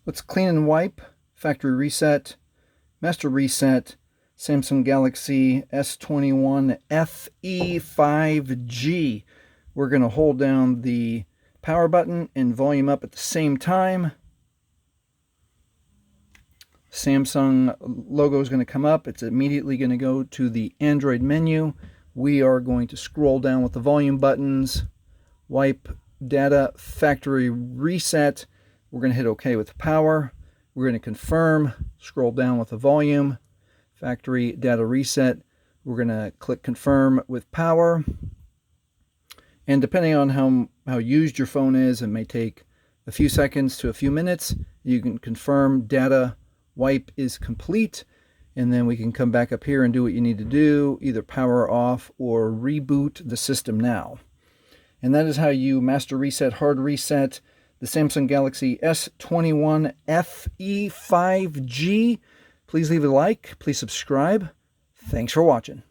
Let's clean and wipe, factory reset, master reset, Samsung Galaxy S21 FE 5G. We're going to hold down the power button and volume up at the same time. Samsung logo is going to come up. It's immediately going to go to the Android menu. We are going to scroll down with the volume buttons, wipe data, factory reset. We're going to hit OK with power. We're going to confirm, scroll down with the volume, factory data reset. We're going to click confirm with power. And depending on how used your phone is, it may take a few seconds to a few minutes. You can confirm data wipe is complete, and then we can come back up here and do what you need to do, either power off or reboot the system now. And that is how you master reset, hard reset the Samsung Galaxy S21 FE 5G. Please leave a like, please subscribe. Thanks for watching.